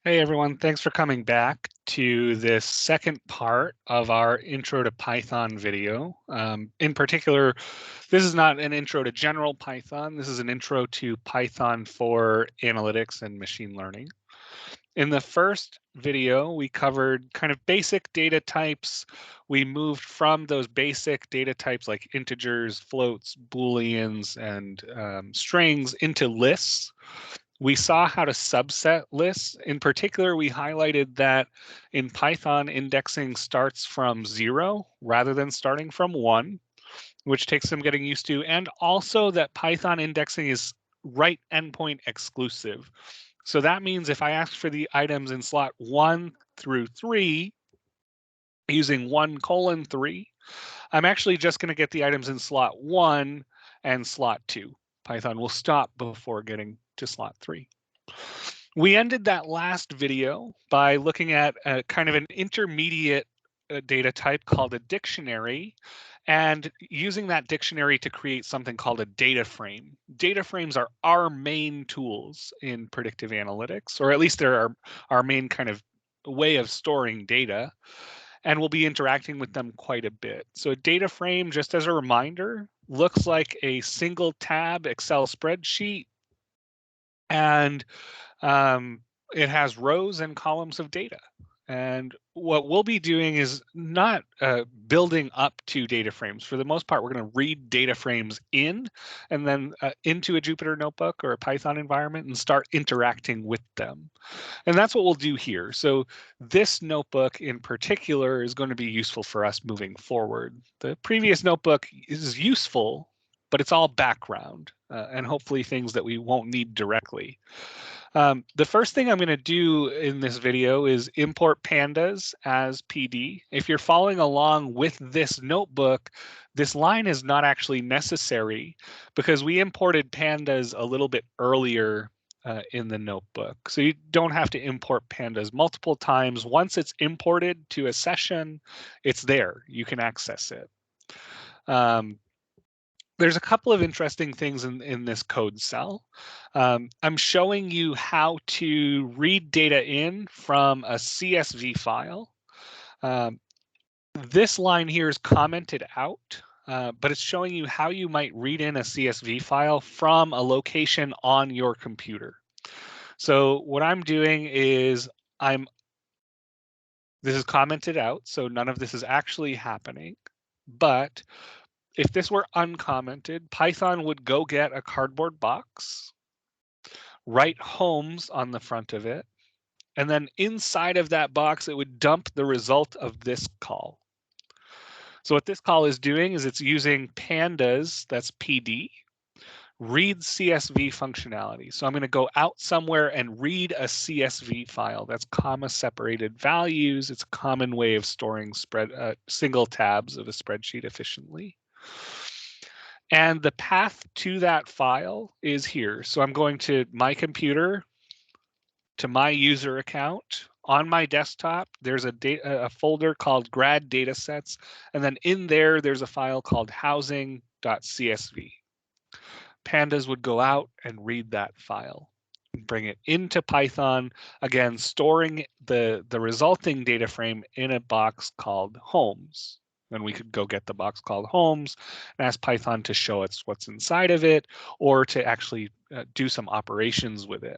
Hey everyone, thanks for coming back to this second part of our Intro to Python video. In particular, this is not an intro to general Python. This is an intro to Python for analytics and machine learning. In the first video, we covered kind of basic data types. We moved from those basic data types like integers, floats, booleans, and strings into lists. We saw how to subset lists. In particular, we highlighted that in Python, indexing starts from 0 rather than starting from 1, which takes some getting used to, and also that Python indexing is right endpoint exclusive. So that means if I ask for the items in slot 1 through 3 using 1:3, I'm actually just going to get the items in slot 1 and slot 2. Python will stop before getting to slot 3. We ended that last video by looking at a kind of an intermediate data type called a dictionary, and using that dictionary to create something called a data frame. Data frames are our main tools in predictive analytics, or at least they're our main kind of way of storing data, and we'll be interacting with them quite a bit. So a data frame, just as a reminder, looks like a single tab Excel spreadsheet, and it has rows and columns of data. And what we'll be doing is not building up to data frames. For the most part, we're going to read data frames in and then into a Jupyter notebook or a Python environment and start interacting with them. And that's what we'll do here. So this notebook in particular is going to be useful for us moving forward. The previous notebook is useful, but it's all background and hopefully things that we won't need directly. The first thing I'm going to do in this video is import pandas as PD. If you're following along with this notebook, this line is not actually necessary because we imported pandas a little bit earlier in the notebook. So you don't have to import pandas multiple times. Once it's imported to a session, it's there. You can access it. There's a couple of interesting things in this code cell. I'm showing you how to read data in from a CSV file. This line here is commented out, but it's showing you how you might read in a CSV file from a location on your computer. So what I'm doing is this is commented out, so none of this is actually happening, but if this were uncommented, Python would go get a cardboard box, write homes on the front of it, and then inside of that box, it would dump the result of this call. So what this call is doing is it's using pandas, that's PD, read CSV functionality. So I'm going to go out somewhere and read a CSV file. That's comma separated values. It's a common way of storing single tabs of a spreadsheet efficiently. And the path to that file is here. So I'm going to my computer, to my user account. On my desktop, there's a folder called grad datasets. And then in there, there's a file called housing.csv. Pandas would go out and read that file, bring it into Python, again, storing the resulting data frame in a box called homes. And we could go get the box called homes and ask Python to show us what's inside of it or to actually do some operations with it.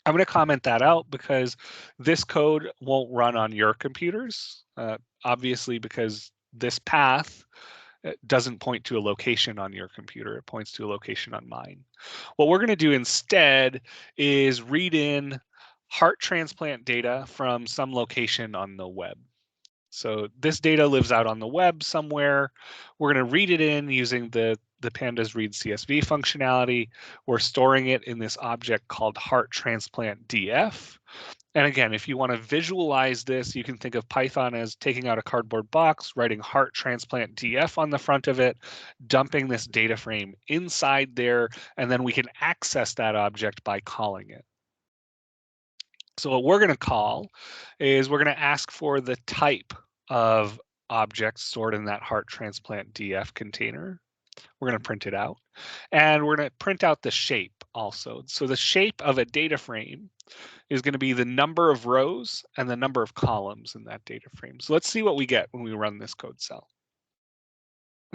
I'm going to comment that out because this code won't run on your computers, obviously because this path doesn't point to a location on your computer. It points to a location on mine. What we're going to do instead is read in heart transplant data from some location on the web. So this data lives out on the web somewhere. We're going to read it in using the pandas read CSV functionality. We're storing it in this object called heart transplant df. And again, if you want to visualize this, you can think of Python as taking out a cardboard box, writing heart transplant df on the front of it, dumping this data frame inside there, and then we can access that object by calling it. So what we're going to call is we're going to ask for the type of object stored in that heart transplant df container. We're going to print it out, and we're going to print out the shape also. So the shape of a data frame is going to be the number of rows and the number of columns in that data frame. So let's see what we get when we run this code cell.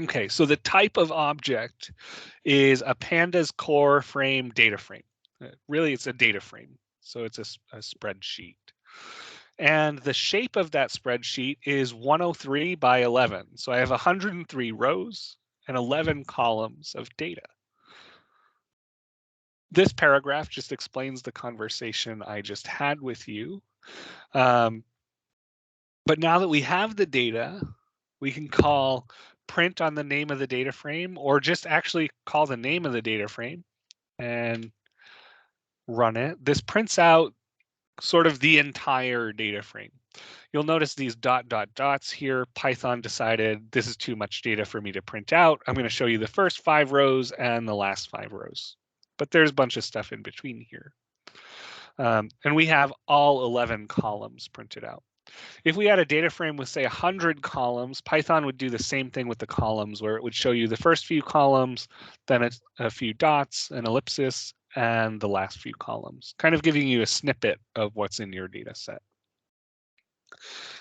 Okay, so the type of object is a pandas core frame data frame. Really, it's a data frame. So it's a spreadsheet. And the shape of that spreadsheet is 103 by 11. So I have 103 rows and 11 columns of data. This paragraph just explains the conversation I just had with you. But now that we have the data, we can call print on the name of the data frame, or just actually call the name of the data frame and run it. This prints out sort of the entire data frame. You'll notice these dots here. Python decided this is too much data for me to print out. I'm going to show you the first 5 rows and the last 5 rows. But there's a bunch of stuff in between here. And we have all 11 columns printed out. If we had a data frame with, say, 100 columns, Python would do the same thing with the columns, where it would show you the first few columns, then a few dots, an ellipsis, and the last few columns, kind of giving you a snippet of what's in your data set.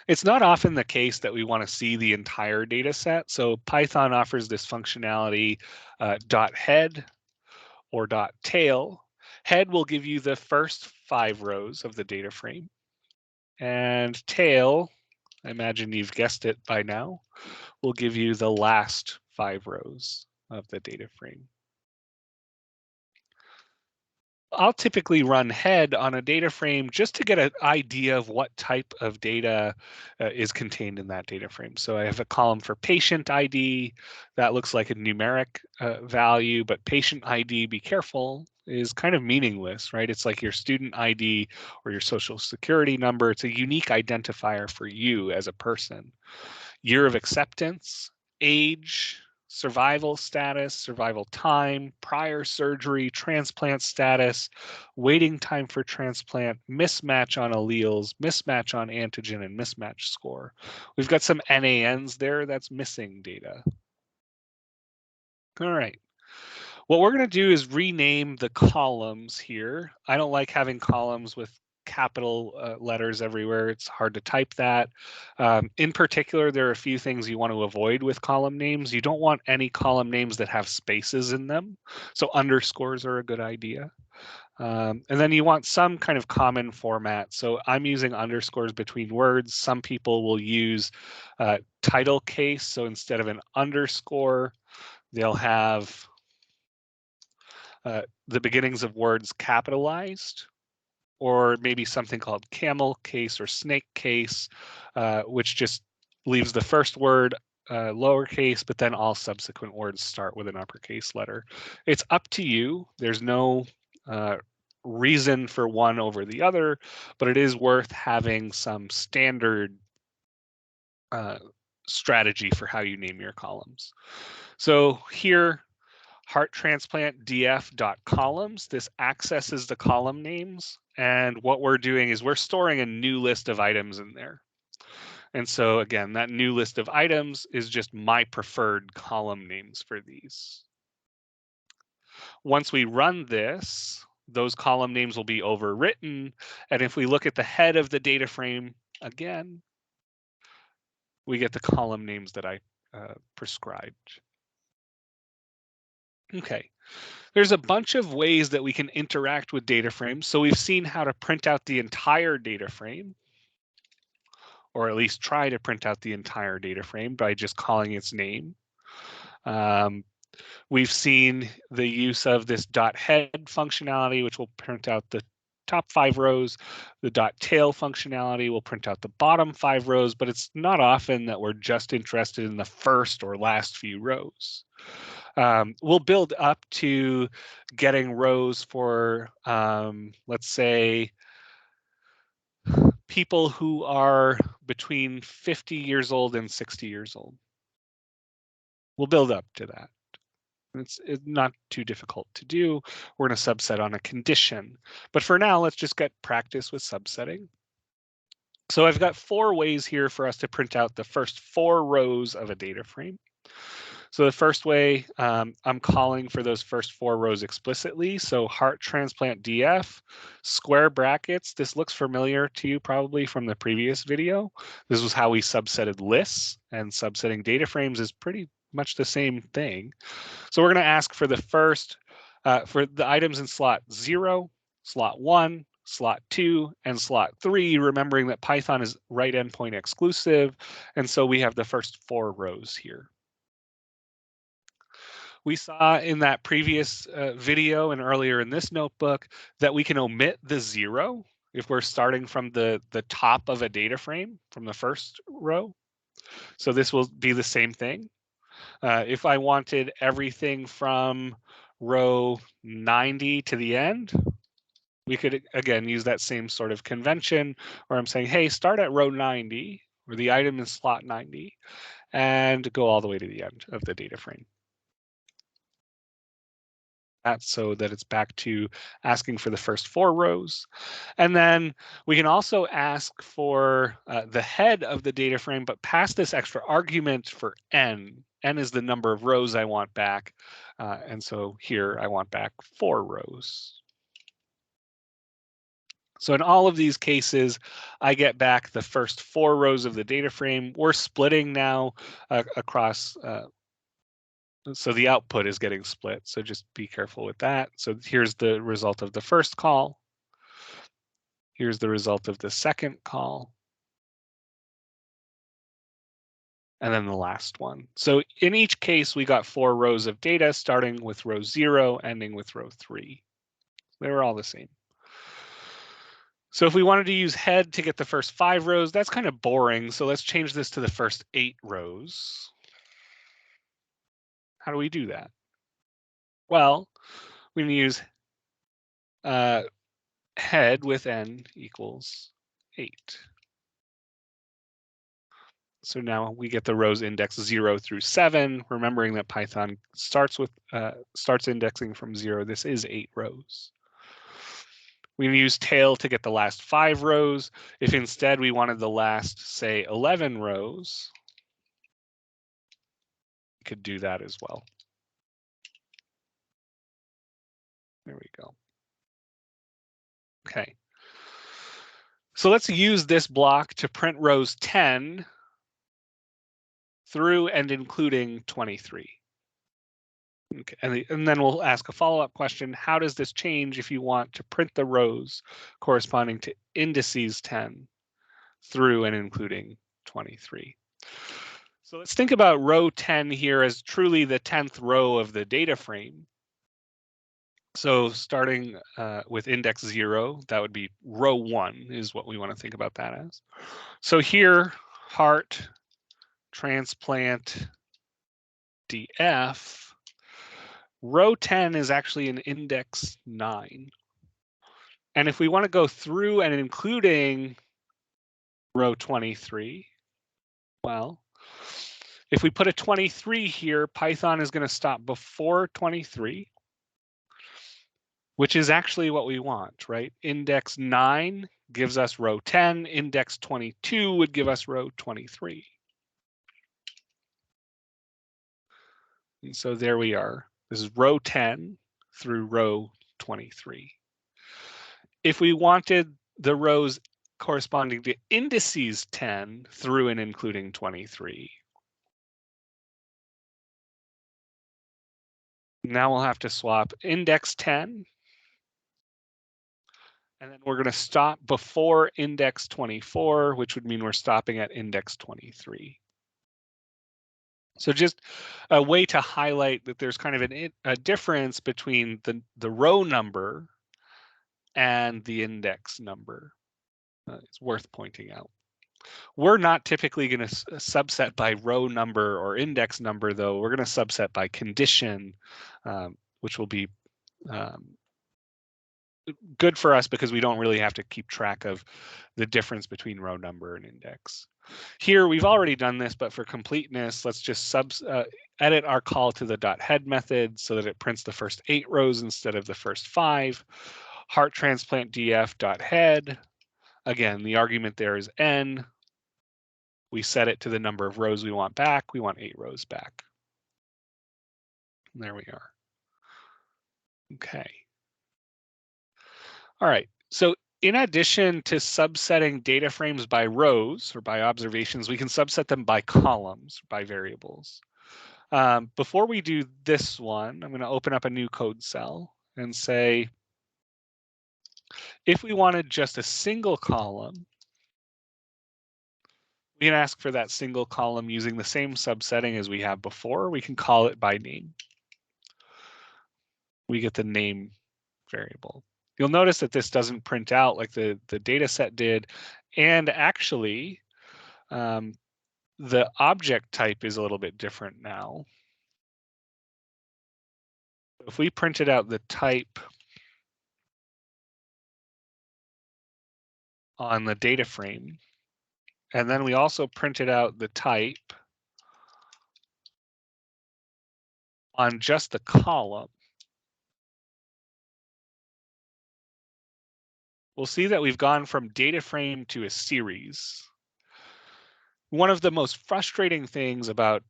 It's not often the case that we want to see the entire data set, so Python offers this functionality .head or .tail. Head will give you the first 5 rows of the data frame, and tail, I imagine you've guessed it by now, will give you the last 5 rows of the data frame. I'll typically run head on a data frame just to get an idea of what type of data is contained in that data frame. So I have a column for patient ID that looks like a numeric value, but patient ID, be careful, is kind of meaningless, right? It's like your student ID or your social security number. It's a unique identifier for you as a person. Year of acceptance, age, survival status, survival time, prior surgery, transplant status, waiting time for transplant, mismatch on alleles, mismatch on antigen, and mismatch score. We've got some NANs there, that's missing data. All right. What we're going to do is rename the columns here. I don't like having columns with capital letters everywhere. It's hard to type that. In particular, there are a few things you want to avoid with column names. You don't want any column names that have spaces in them. So underscores are a good idea. And then you want some kind of common format. So I'm using underscores between words. Some people will use title case. So instead of an underscore, they'll have the beginnings of words capitalized, or maybe something called camel case or snake case, which just leaves the first word lowercase, but then all subsequent words start with an uppercase letter. It's up to you. There's no reason for one over the other, but it is worth having some standard strategy for how you name your columns. So here, heart transplant df.columns. This accesses the column names. And what we're doing is we're storing a new list of items in there. And so again, that new list of items is just my preferred column names for these. Once we run this, those column names will be overwritten. And if we look at the head of the data frame again, we get the column names that I prescribed. Okay. There's a bunch of ways that we can interact with data frames. So we've seen how to print out the entire data frame, or at least try to print out the entire data frame by just calling its name. We've seen the use of this .head functionality, which will print out the top 5 rows. The .tail functionality will print out the bottom 5 rows, but it's not often that we're just interested in the first or last few rows. We'll build up to getting rows for, let's say, people who are between 50 years old and 60 years old. We'll build up to that. It's not too difficult to do. We're going to subset on a condition. But for now, let's just get practice with subsetting. So I've got 4 ways here for us to print out the first 4 rows of a data frame. So the first way, I'm calling for those first 4 rows explicitly. So heart transplant DF, square brackets. This looks familiar to you probably from the previous video. This was how we subsetted lists, and subsetting data frames is pretty much the same thing. So we're going to ask for the first, for the items in slot 0, slot 1, slot 2, and slot 3, remembering that Python is right endpoint exclusive. And so we have the first 4 rows here. We saw in that previous video and earlier in this notebook that we can omit the 0 if we're starting from the top of a data frame from the first row. So this will be the same thing. If I wanted everything from row 90 to the end, we could, again, use that same sort of convention where I'm saying, hey, start at row 90, or the item in slot 90, and go all the way to the end of the data frame. That's so that it's back to asking for the first 4 rows. And then we can also ask for the head of the data frame, but pass this extra argument for n. N is the number of rows I want back. And so here I want back 4 rows. So in all of these cases, I get back the first 4 rows of the data frame. We're splitting now across so the output is getting split. So just be careful with that. So here's the result of the first call. Here's the result of the second call. And then the last one. So in each case, we got 4 rows of data, starting with row 0, ending with row 3. They were all the same. So if we wanted to use head to get the first 5 rows, that's kind of boring. So let's change this to the first 8 rows. How do we do that? Well, we can use head with n equals 8. So now we get the rows index 0 through 7, remembering that Python starts indexing from 0. This is 8 rows. We can use tail to get the last 5 rows. If instead we wanted the last, say, 11 rows, we could do that as well. There we go. Okay. So let's use this block to print rows 10 through and including 23. Okay. And then we'll ask a follow-up question. How does this change if you want to print the rows corresponding to indices 10 through and including 23? So let's think about row 10 here as truly the 10th row of the data frame. So starting with index 0, that would be row 1 is what we want to think about that as. So here, heart, transplant, DF, row 10 is actually an index 9. And if we want to go through and including row 23, well, if we put a 23 here, Python is going to stop before 23, which is actually what we want, right? Index 9 gives us row 10. Index 22 would give us row 23. And so there we are. This is row 10 through row 23. If we wanted the rows corresponding to indices 10 through and including 23, now we'll have to swap index 10, and then we're going to stop before index 24, which would mean we're stopping at index 23. So just a way to highlight that there's kind of a difference between the row number and the index number. It's worth pointing out. We're not typically going to subset by row number or index number, though. We're going to subset by condition, which will be good for us because we don't really have to keep track of the difference between row number and index. Here, we've already done this, but for completeness, let's just edit our call to the .head method so that it prints the first 8 rows instead of the first 5. Heart transplant df.head. Again, the argument there is n. We set it to the number of rows we want back. We want 8 rows back. There we are. Okay. All right. So in addition to subsetting data frames by rows or by observations, we can subset them by columns, by variables. Before we do this one, I'm going to open up a new code cell and say, if we wanted just a single column, we can ask for that single column using the same subsetting as we have before. We can call it by name. We get the name variable. You'll notice that this doesn't print out like the data set did. And actually, the object type is a little bit different now. If we printed out the type on the data frame, and then we also printed out the type on just the column, we'll see that we've gone from data frame to a series. One of the most frustrating things about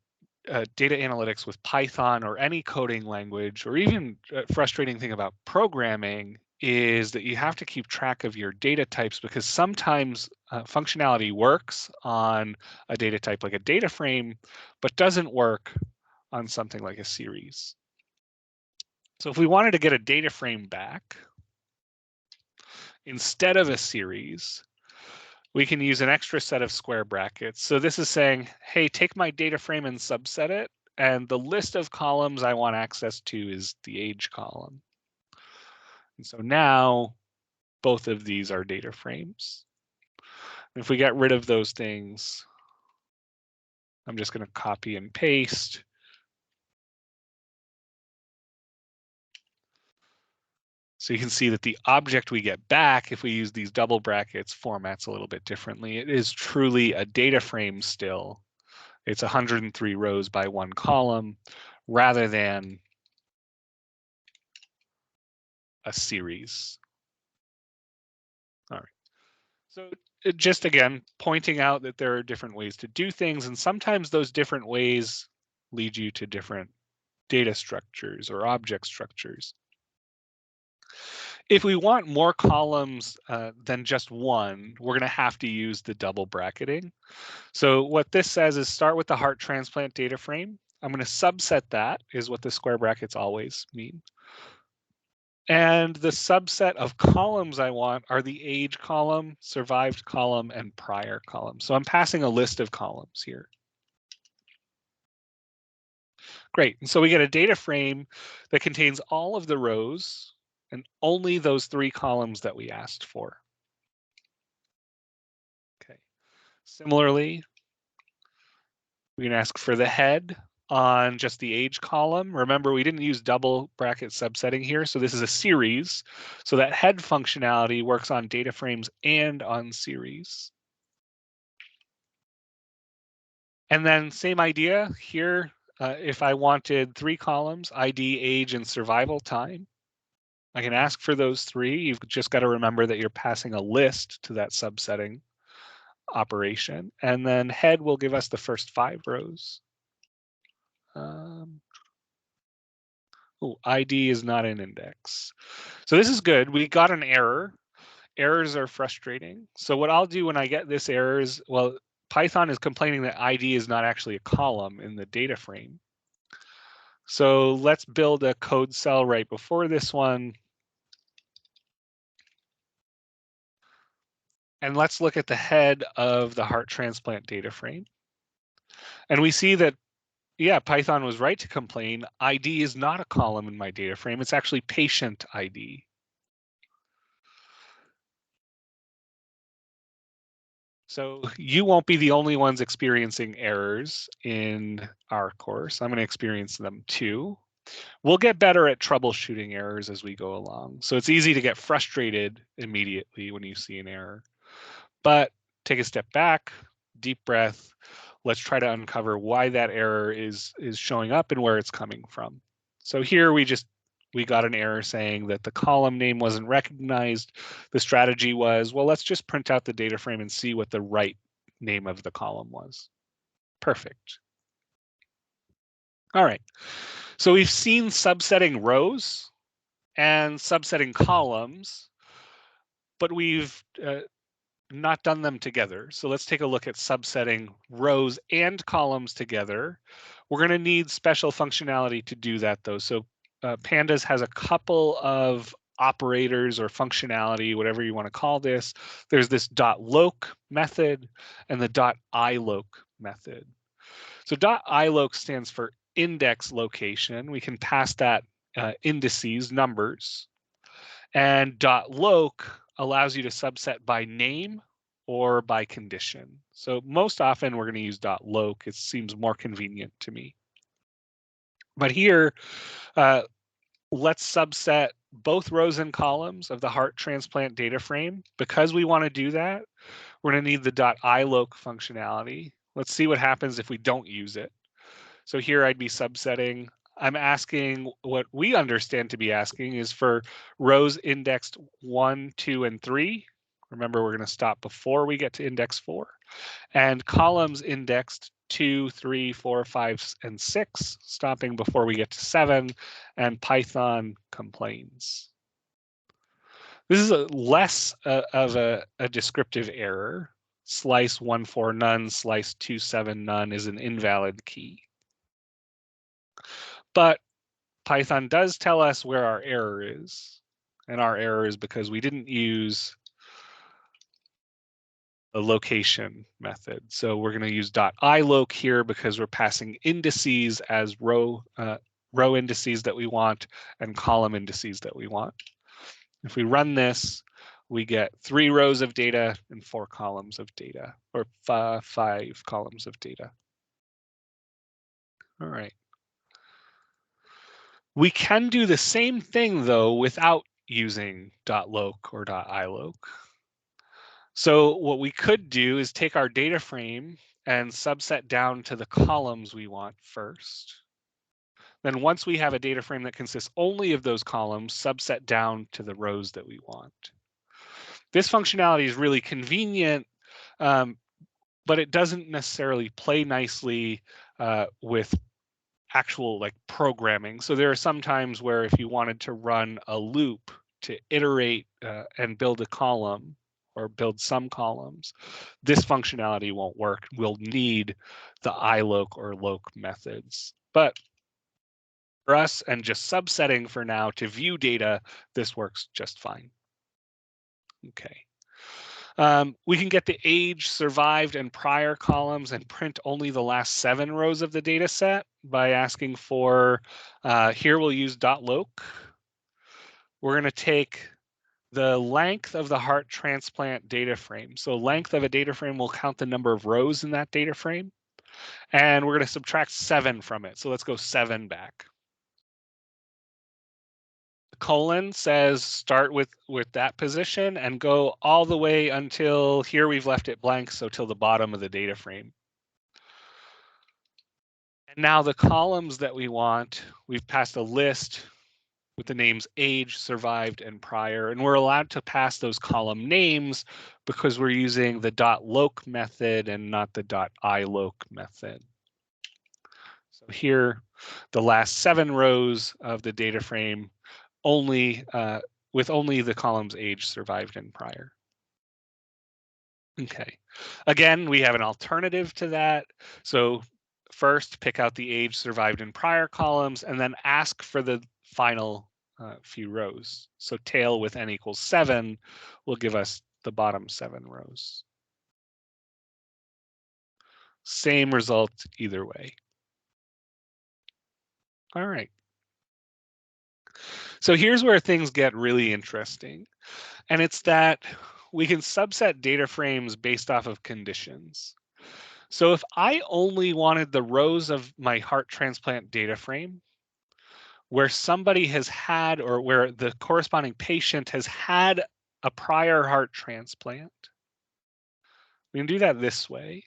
data analytics with Python or any coding language, or even a frustrating thing about programming, is that you have to keep track of your data types, because sometimes functionality works on a data type like a data frame, but doesn't work on something like a series. So if we wanted to get a data frame back instead of a series, we can use an extra set of square brackets. So this is saying, hey, take my data frame and subset it, and the list of columns I want access to is the age column. And so now both of these are data frames. If we get rid of those things, I'm just going to copy and paste. So you can see that the object we get back, if we use these double brackets, formats a little bit differently. It is truly a data frame still. It's 103 rows by one column, rather than a series. All right. So just again, pointing out that there are different ways to do things, and sometimes those different ways lead you to different data structures or object structures. If we want more columns than just one, we're going to have to use the double bracketing. So what this says is start with the heart transplant data frame. I'm going to subset that, is what the square brackets always mean. And the subset of columns I want are the age column, survived column, and prior column. So I'm passing a list of columns here. Great. And so we get a data frame that contains all of the rows and only those 3 columns that we asked for. Okay. Similarly, we can ask for the head on just the age column. Remember, we didn't use double bracket subsetting here, so this is a series. So that head functionality works on data frames and on series. And then same idea here. If I wanted 3 columns, ID, age, and survival time, I can ask for those 3. You've just got to remember that you're passing a list to that subsetting operation. And then head will give us the first 5 rows. ID is not an index. So this is good. We got an error. Errors are frustrating. So what I'll do when I get this error is, well, Python is complaining that ID is not actually a column in the data frame. So let's build a code cell right before this one. And let's look at the head of the heart transplant data frame. And we see that, yeah, Python was right to complain. ID is not a column in my data frame. It's actually patient ID. So you won't be the only ones experiencing errors in our course. I'm going to experience them too. We'll get better at troubleshooting errors as we go along. So it's easy to get frustrated immediately when you see an error. But take a step back, deep breath. Let's try to uncover why that error is showing up and where it's coming from. So here we got an error saying that the column name wasn't recognized. The strategy was, well, let's just print out the data frame and see what the right name of the column was. Perfect. All right. So we've seen subsetting rows and subsetting columns, but we've not done them together. So let's take a look at subsetting rows and columns together. We're going to need special functionality to do that though. So pandas has a couple of operators or functionality, whatever you want to call this. There's this .loc method and the .iloc method. So .iloc stands for index location. We can pass that indices, numbers. And .loc allows you to subset by name or by condition. So most often we're going to use .loc. It seems more convenient to me. But here, let's subset both rows and columns of the heart transplant data frame. Because we want to do that, we're going to need the .iloc functionality. Let's see what happens if we don't use it. So here I'd be subsetting. I'm asking, what we understand to be asking is for rows indexed 1, 2, and 3. Remember, we're going to stop before we get to index 4. And columns indexed 2, 3, 4, 5, and 6, stopping before we get to 7. And Python complains. This is less of a descriptive error. Slice 1, 4, none, slice 2, 7, none is an invalid key. But Python does tell us where our error is. And our error is because we didn't use a location method. So we're going to use .iloc here because we're passing indices as row indices that we want and column indices that we want. If we run this, we get 3 rows of data and 4 columns of data, or 5 columns of data. All right. We can do the same thing though without using .loc or .iloc. So what we could do is take our data frame and subset down to the columns we want first. Then once we have a data frame that consists only of those columns, subset down to the rows that we want. This functionality is really convenient, but it doesn't necessarily play nicely with actual like programming. So there are some times where if you wanted to run a loop to iterate and build a column or build some columns, this functionality won't work. We'll need the iloc or loc methods. But for us and just subsetting for now to view data, this works just fine. Okay. We can get the age, survived, and prior columns and print only the last 7 rows of the data set by asking for, here we'll use .loc. We're going to take the length of the heart transplant data frame. So length of a data frame will count the number of rows in that data frame. And we're going to subtract 7 from it. So let's go 7 back. Colon says start with that position and go all the way until here we've left it blank, so till the bottom of the data frame. And now the columns that we want, we've passed a list with the names age, survived, and prior, and we're allowed to pass those column names because we're using the .loc method and not the .iloc method. So here, the last 7 rows of the data frame only with only the columns age, survived, and prior. Okay, again, we have an alternative to that. So first, pick out the age, survived, and prior columns, and then ask for the final few rows. So tail with n equals 7 will give us the bottom 7 rows. Same result either way. All right. So here's where things get really interesting. And it's that we can subset data frames based off of conditions. So if I only wanted the rows of my heart transplant data frame where somebody has had, or where the corresponding patient has had a prior heart transplant, we can do that this way.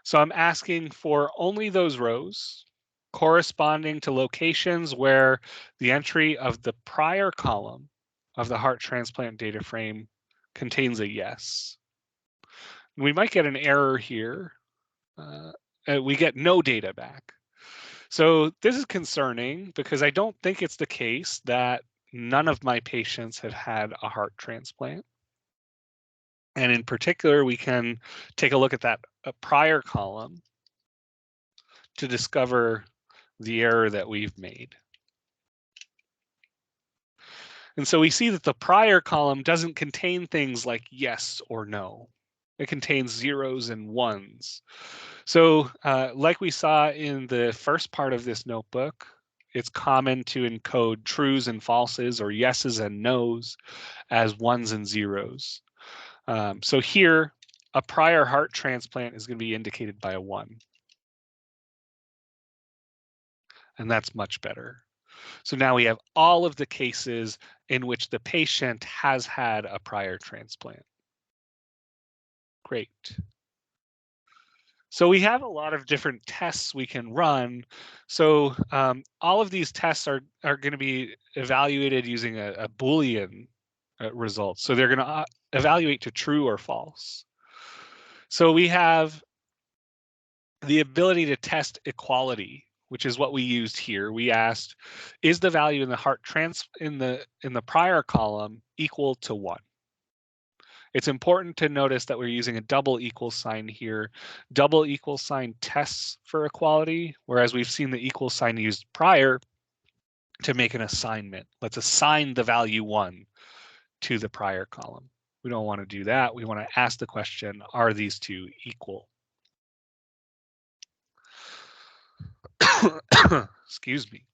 So I'm asking for only those rows corresponding to locations where the entry of the prior column of the heart transplant data frame contains a yes. We might get an error here. We get no data back. So this is concerning because I don't think it's the case that none of my patients have had a heart transplant. And in particular, we can take a look at that prior column to discover the error that we've made. And so we see that the prior column doesn't contain things like yes or no. It contains zeros and ones. So like we saw in the first part of this notebook, it's common to encode trues and falses or yeses and nos as ones and zeros. So here, a prior heart transplant is going to be indicated by a 1. And that's much better. So now we have all of the cases in which the patient has had a prior transplant. Great. So we have a lot of different tests we can run. So all of these tests are going to be evaluated using a Boolean result. So they're going to evaluate to true or false. So we have the ability to test equality, which is what we used here. We asked, is the value in the heart in the prior column equal to 1? It's important to notice that we're using a double equal sign here. Double equal sign tests for equality, whereas we've seen the equal sign used prior to make an assignment. Let's assign the value 1 to the prior column. We don't want to do that. We want to ask the question, are these two equal? Excuse me.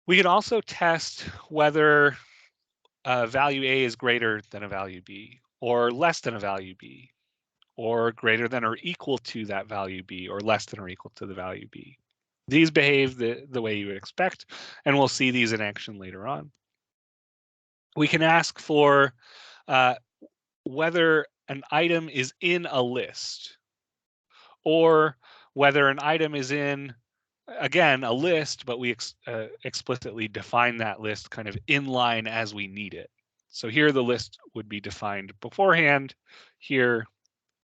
We can also test whether value A is greater than a value B, or less than a value B, or greater than or equal to that value B, or less than or equal to the value B. These behave the way you would expect, and we'll see these in action later on. We can ask for whether an item is in a list, or whether an item is in, again, a list, but we explicitly define that list kind of in line as we need it. So here the list would be defined beforehand. Here,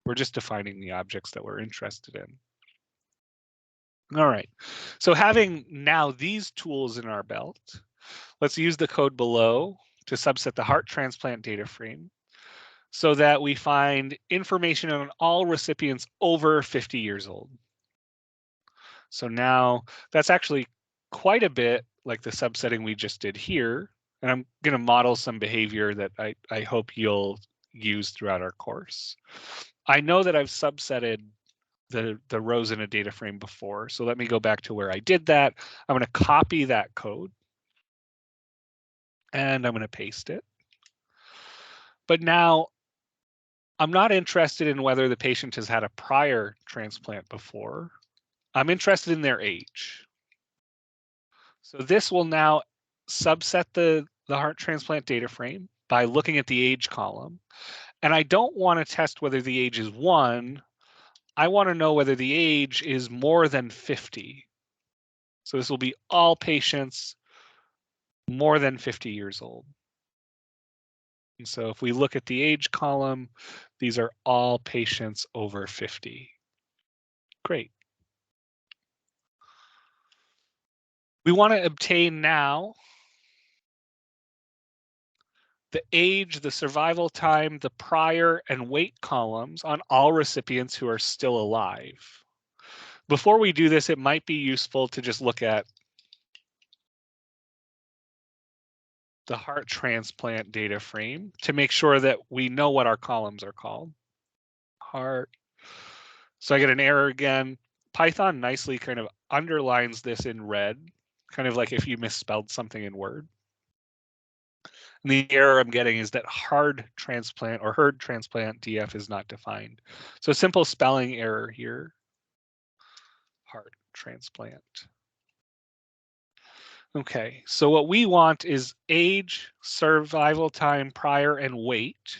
we're just defining the objects that we're interested in. All right, so having now these tools in our belt, let's use the code below to subset the heart transplant data frame so that we find information on all recipients over 50 years old. So now that's actually quite a bit like the subsetting we just did here. And I'm going to model some behavior that I hope you'll use throughout our course. I know that I've subsetted the rows in a data frame before. So let me go back to where I did that. I'm going to copy that code and I'm going to paste it. But now I'm not interested in whether the patient has had a prior transplant before. I'm interested in their age. So this will now subset the heart transplant data frame by looking at the age column. And I don't want to test whether the age is 1. I want to know whether the age is more than 50. So this will be all patients more than 50 years old. And so if we look at the age column, these are all patients over 50. Great. We want to obtain now the age, the survival time, the prior and weight columns on all recipients who are still alive. Before we do this, it might be useful to just look at the heart transplant data frame to make sure that we know what our columns are called. Heart. So I get an error again. Python nicely kind of underlines this in red, kind of like if you misspelled something in Word. And the error I'm getting is that hard transplant or herd transplant DF is not defined. So simple spelling error here. Heart transplant. Okay, so what we want is age, survival time, prior, and weight.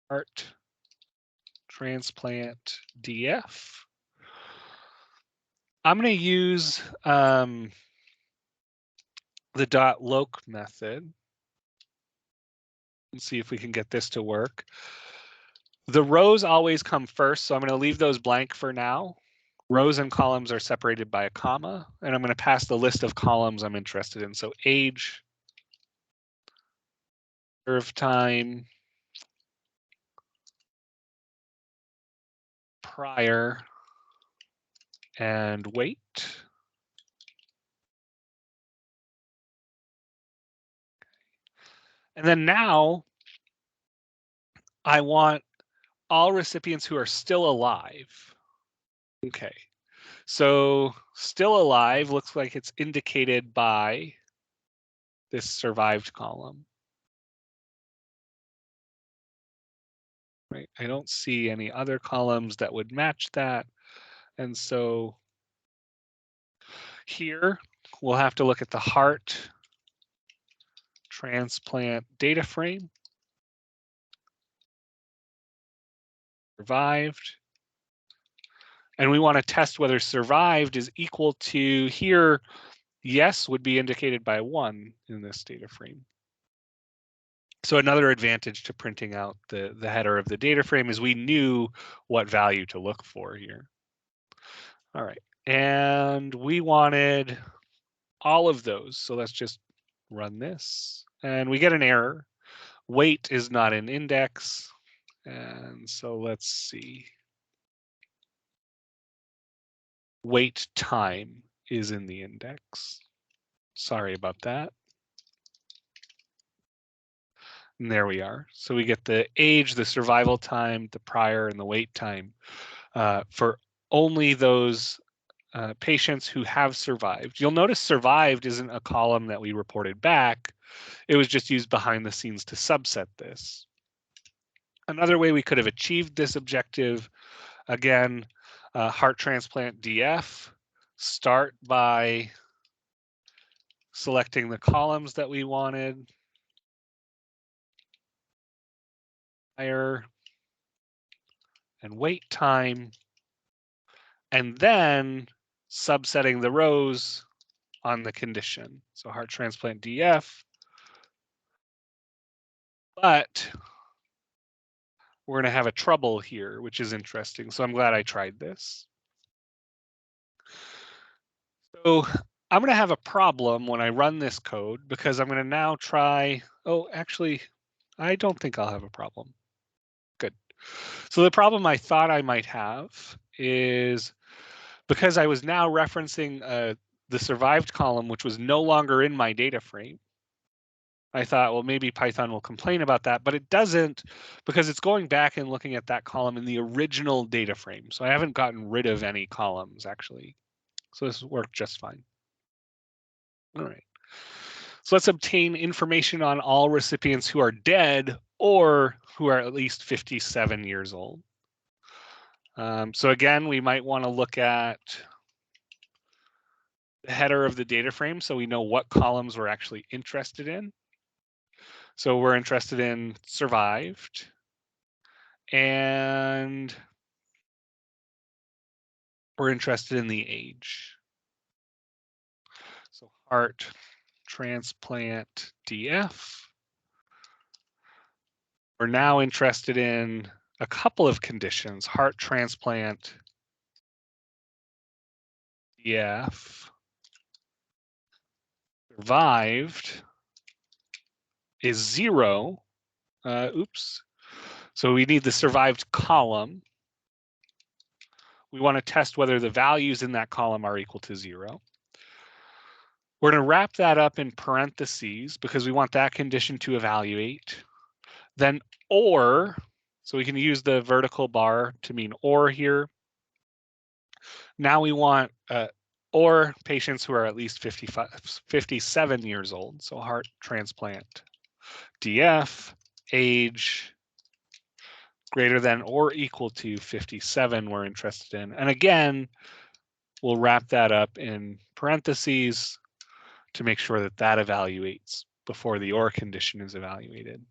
Heart transplant DF. I'm going to use the .loc method and see if we can get this to work. The rows always come first, so I'm going to leave those blank for now. Rows and columns are separated by a comma, and I'm going to pass the list of columns I'm interested in. So age, serve time, prior, and weight. And then now I want all recipients who are still alive. Okay, so still alive looks like it's indicated by this survived column. Right, I don't see any other columns that would match that. And so here we'll have to look at the heart transplant data frame. Survived. And we want to test whether survived is equal to here. Yes would be indicated by 1 in this data frame. So another advantage to printing out the header of the data frame is we knew what value to look for here. All right, and we wanted all of those. So let's just run this and we get an error. Weight is not an index. And so let's see. Wait time is in the index. Sorry about that. And there we are. So we get the age, the survival time, the prior, and the wait time for only those patients who have survived. You'll notice survived isn't a column that we reported back. It was just used behind the scenes to subset this. Another way we could have achieved this objective, again, heart transplant DF, start by selecting the columns that we wanted, prior and wait time, and then subsetting the rows on the condition. So heart transplant DF, but we're going to have a trouble here, which is interesting. So I'm glad I tried this. So I'm going to have a problem when I run this code because I'm going to now try. Oh, actually, I don't think I'll have a problem. Good. So the problem I thought I might have is because I was now referencing the survived column, which was no longer in my data frame. I thought, well, maybe Python will complain about that, but it doesn't because it's going back and looking at that column in the original data frame. So I haven't gotten rid of any columns actually. So this worked just fine. All right. So let's obtain information on all recipients who are dead or who are at least 57 years old. So again, we might want to look at the header of the data frame so we know what columns we're actually interested in. So we're interested in survived and we're interested in the age. So heart transplant DF. We're now interested in a couple of conditions. Heart transplant DF survived is 0. Oops. So we need the survived column. We want to test whether the values in that column are equal to 0. We're going to wrap that up in parentheses because we want that condition to evaluate. Then or, so we can use the vertical bar to mean or here. Now we want or patients who are at least 57 years old. So heart transplant DF, age greater than or equal to 57 we're interested in. And again, we'll wrap that up in parentheses to make sure that that evaluates before the or condition is evaluated.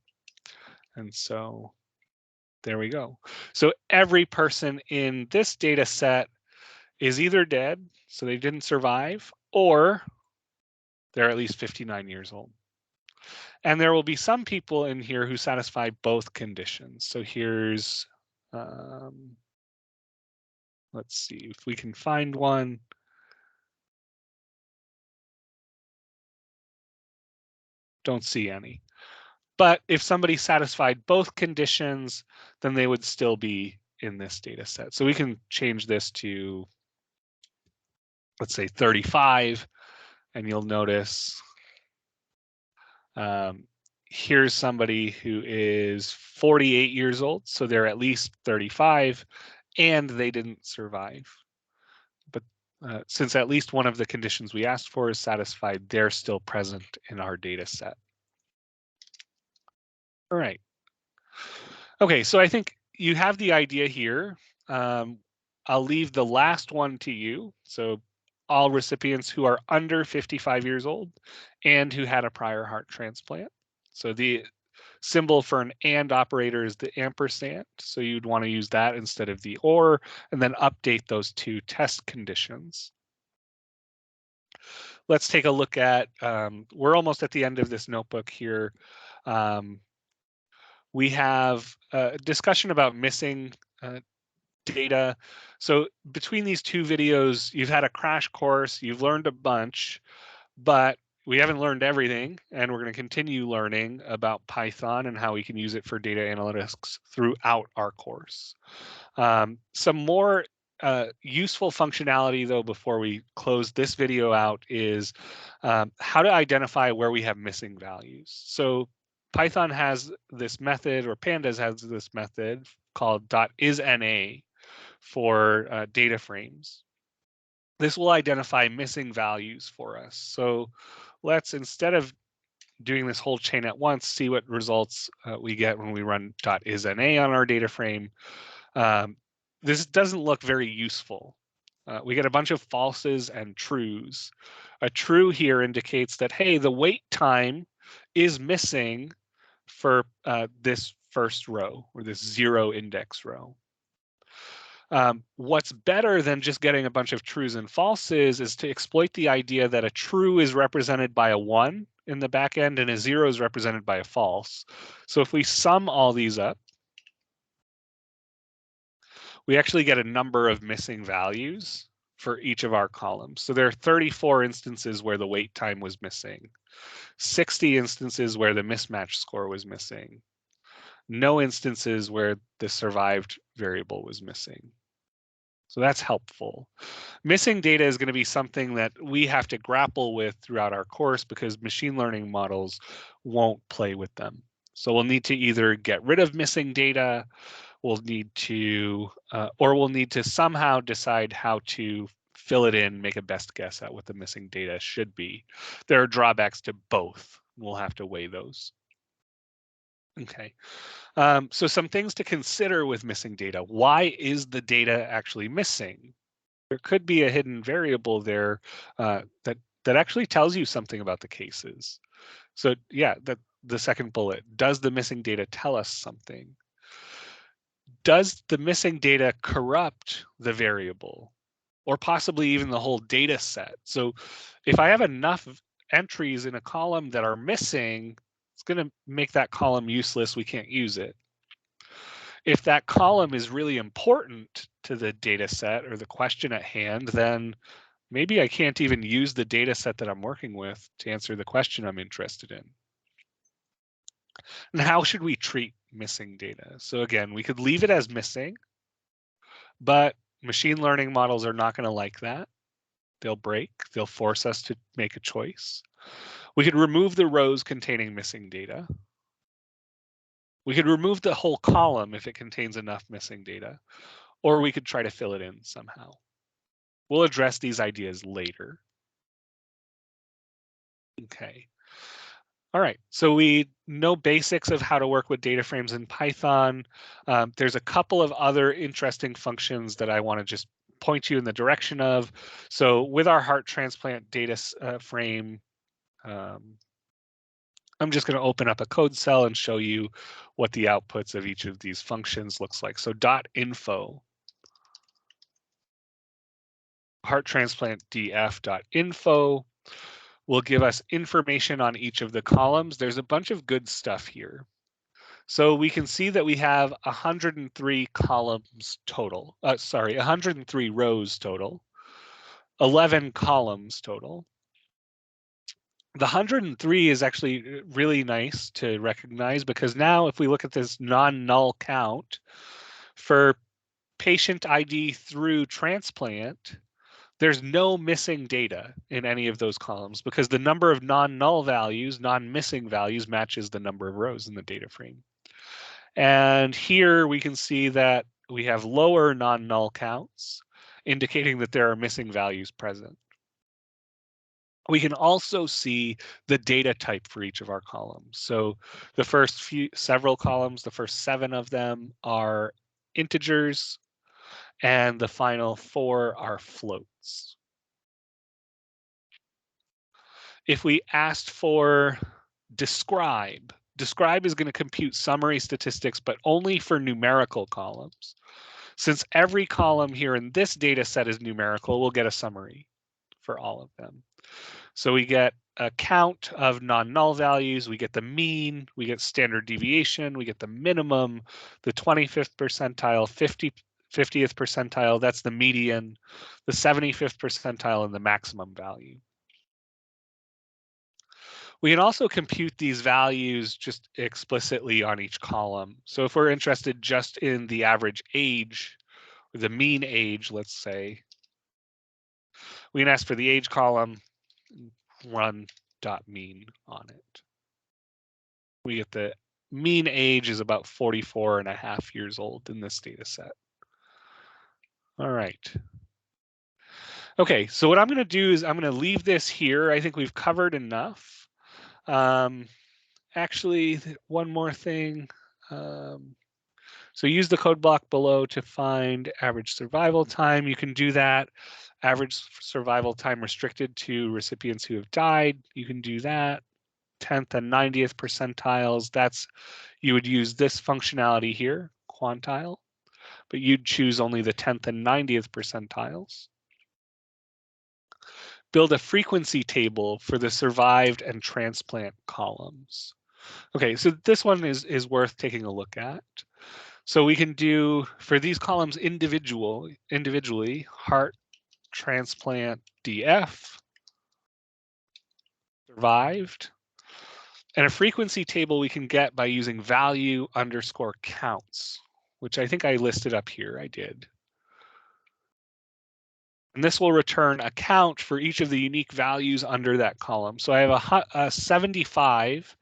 And so there we go. So every person in this data set is either dead, so they didn't survive, or they're at least 59 years old. And there will be some people in here who satisfy both conditions. So here's Let's see if we can find one. Don't see any. But if somebody satisfied both conditions, then they would still be in this data set. So we can change this to, let's say 35, and you'll notice here's somebody who is 48 years old, so they're at least 35, and they didn't survive. But since at least one of the conditions we asked for is satisfied, they're still present in our data set. All right. Okay, so I think you have the idea here. I'll leave the last one to you. So all recipients who are under 55 years old and who had a prior heart transplant. So the symbol for an and operator is the ampersand. So you'd want to use that instead of the or, and then update those two test conditions. Let's take a look at, we're almost at the end of this notebook here. We have a discussion about missing data. So between these two videos, you've had a crash course, you've learned a bunch, but we haven't learned everything, and we're going to continue learning about Python and how we can use it for data analytics throughout our course. Some more useful functionality, though, before we close this video out is how to identify where we have missing values. So Python has this method, or pandas has this method called .isNA for data frames. This will identify missing values for us. So let's, instead of doing this whole chain at once, see what results we get when we run .isNA on our data frame. This doesn't look very useful. We get a bunch of falses and trues. A true here indicates that, hey, the wait time is missing for this first row, or this 0 index row. What's better than just getting a bunch of trues and falses is to exploit the idea that a true is represented by a 1 in the back end and a 0 is represented by a false. So if we sum all these up, we actually get a number of missing values for each of our columns. So there are 34 instances where the wait time was missing, 60 instances where the mismatch score was missing, no instances where the survived variable was missing. So that's helpful. Missing data is going to be something that we have to grapple with throughout our course because machine learning models won't play with them. So we'll need to either get rid of missing data, we'll need to, or we'll need to somehow decide how to fill it in, make a best guess at what the missing data should be. There are drawbacks to both. We'll have to weigh those. Okay. So some things to consider with missing data. Why is the data actually missing? There could be a hidden variable there that actually tells you something about the cases. So yeah, the second bullet, does the missing data tell us something? Does the missing data corrupt the variable, or possibly even the whole data set? So if I have enough entries in a column that are missing, it's going to make that column useless. We can't use it. If that column is really important to the data set or the question at hand, then maybe I can't even use the data set that I'm working with to answer the question I'm interested in. And how should we treat missing data? So again, we could leave it as missing, but machine learning models are not going to like that. They'll break, they'll force us to make a choice. We could remove the rows containing missing data. We could remove the whole column if it contains enough missing data, or we could try to fill it in somehow. We'll address these ideas later. Okay. All right, so we know basics of how to work with data frames in Python. There's a couple of other interesting functions that I want to just point you in the direction of. So with our heart transplant data frame, I'm just going to open up a code cell and show you what the outputs of each of these functions looks like. So .info, heart transplant df.info will give us information on each of the columns. There's a bunch of good stuff here. So we can see that we have 103 columns total. 103 rows total, 11 columns total. The 103 is actually really nice to recognize, because now if we look at this non-null count for patient ID through transplant, there's no missing data in any of those columns, because the number of non-null values, non-missing values, matches the number of rows in the data frame. And here we can see that we have lower non-null counts, indicating that there are missing values present. We can also see the data type for each of our columns. So the first several columns, the first 7 of them are integers, and the final 4 are floats. If we asked for describe is going to compute summary statistics, but only for numerical columns. Since every column here in this data set is numerical, we'll get a summary for all of them. So we get a count of non-null values, we get the mean, we get standard deviation, we get the minimum, the 25th percentile, 50th percentile, that's the median, the 75th percentile, and the maximum value. We can also compute these values just explicitly on each column. So if we're interested just in the average age, or the mean age, let's say, we can ask for the age column, run .mean on it. We get the mean age is about 44.5 years old in this data set. All right. Okay, so what I'm going to do is I'm going to leave this here. I think we've covered enough. Actually, one more thing. So use the code block below to find average survival time. You can do that. Average survival time restricted to recipients who have died. You can do that. 10th and 90th percentiles. You would use this functionality here, quantile, but you'd choose only the 10th and 90th percentiles. Build a frequency table for the survived and transplant columns. Okay, so this one is worth taking a look at. So we can do, for these columns individually, heart, transplant, DF, survived. And a frequency table we can get by using value underscore counts, which I think I listed up here. I did. And this will return a count for each of the unique values under that column. So I have a 75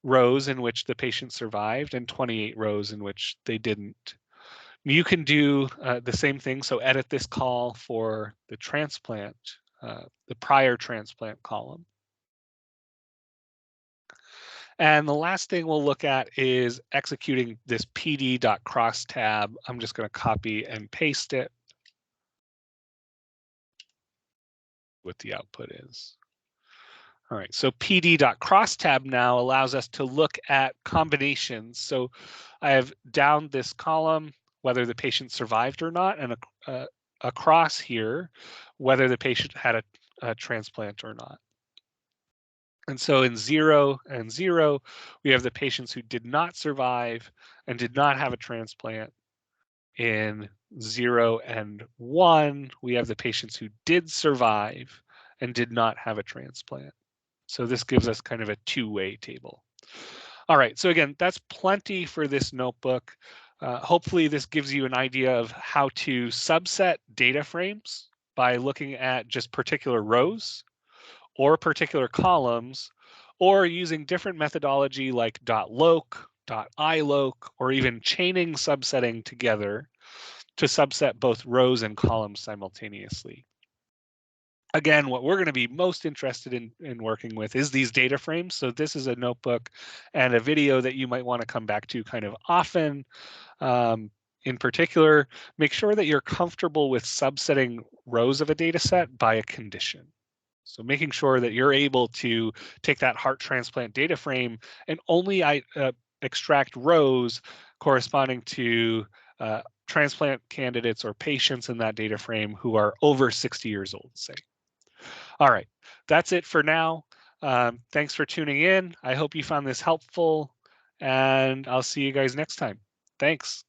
rows in which the patient survived and 28 rows in which they didn't. You can do the same thing. So edit this call for the transplant, the prior transplant column. And the last thing we'll look at is executing this pd.crosstab. I'm just going to copy and paste it. What the output is. All right, so pd.crosstab now allows us to look at combinations. So I have down this column, whether the patient survived or not, and across here, whether the patient had a transplant or not. And so in 0 and 0, we have the patients who did not survive and did not have a transplant. In 0 and 1, we have the patients who did survive and did not have a transplant. So this gives us kind of a two-way table. All right, so again, that's plenty for this notebook. Hopefully this gives you an idea of how to subset data frames by looking at just particular rows or particular columns, or using different methodology like .loc, .iloc, or even chaining subsetting together to subset both rows and columns simultaneously. Again, what we're going to be most interested in working with is these data frames. So this is a notebook and a video that you might want to come back to kind of often. In particular, make sure that you're comfortable with subsetting rows of a data set by a condition. So making sure that you're able to take that heart transplant data frame and only extract rows corresponding to transplant candidates or patients in that data frame who are over 60 years old, say. All right, that's it for now. Thanks for tuning in. I hope you found this helpful, and I'll see you guys next time. Thanks.